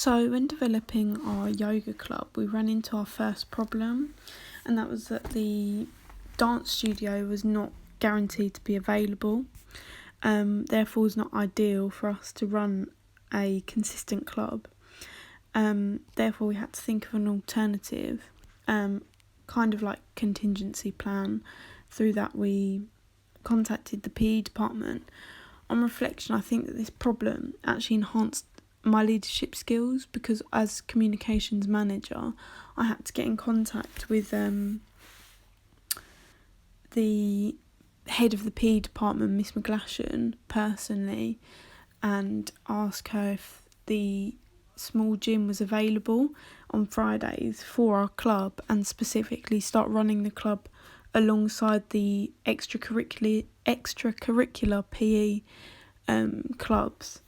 So when developing our yoga club, we ran into our first problem, and that was that the dance studio was not guaranteed to be available. Therefore, it's not ideal for us to run a consistent club. Therefore, we had to think of an alternative, kind of like contingency plan. Through that, we contacted the PE department. On reflection, I think that this problem actually enhanced my leadership skills, because as communications manager, I had to get in contact with the head of the PE department, Miss McGlashan, personally, and ask her if the small gym was available on Fridays for our club, and specifically start running the club alongside the extracurricular PE clubs.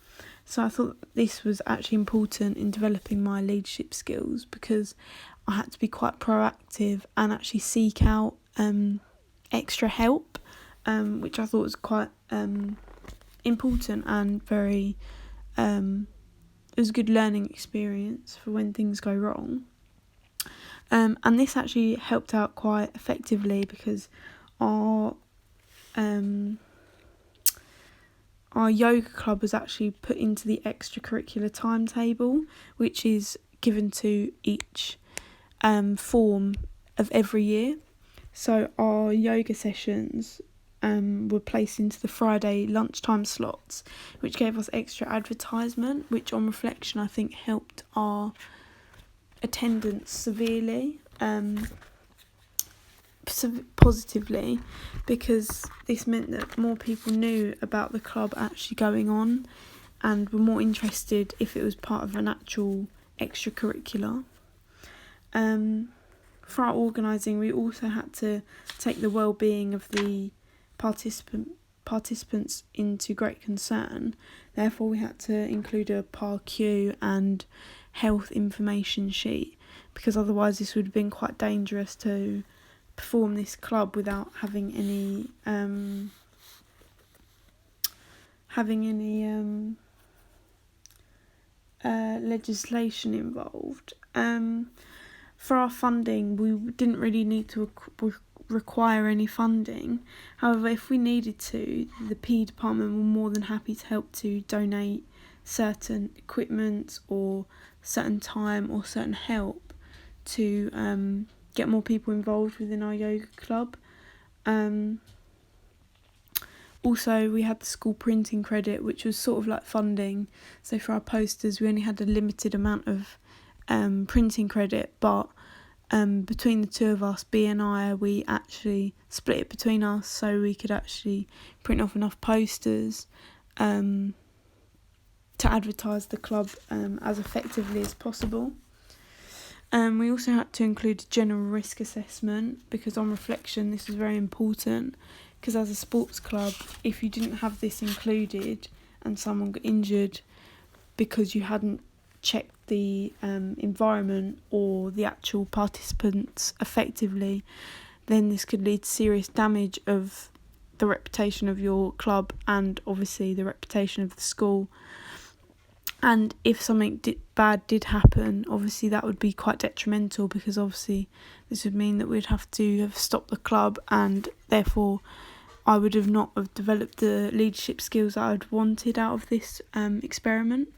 So I thought this was actually important in developing my leadership skills, because I had to be quite proactive and actually seek out extra help, which I thought was quite important and very it was a good learning experience for when things go wrong. And this actually helped out quite effectively, because our yoga club was actually put into the extracurricular timetable, which is given to each form of every year. So our yoga sessions were placed into the Friday lunchtime slots, which gave us extra advertisement, which on reflection I think helped our attendance severely, positively, because this meant that more people knew about the club actually going on and were more interested if it was part of an actual extracurricular. For our organising, we also had to take the well-being of the participants into great concern. Therefore, we had to include a PAR-Q and health information sheet, because otherwise this would have been quite dangerous to perform this club without having any legislation involved. For our funding, we didn't really need to require any funding. However, if we needed to, the PE department were more than happy to help to donate certain equipment or certain time or certain help to get more people involved within our yoga club. Also, we had the school printing credit, which was sort of like funding. So for our posters, we only had a limited amount of printing credit, but between the two of us, B and I, we actually split it between us so we could actually print off enough posters to advertise the club as effectively as possible. We also had to include a general risk assessment, because on reflection this was very important, because as a sports club, if you didn't have this included and someone got injured because you hadn't checked the environment or the actual participants effectively, then this could lead to serious damage of the reputation of your club and obviously the reputation of the school. And if something bad did happen, obviously that would be quite detrimental, because obviously this would mean that we'd have to have stopped the club, and therefore I would have not have developed the leadership skills that I'd wanted out of this experiment.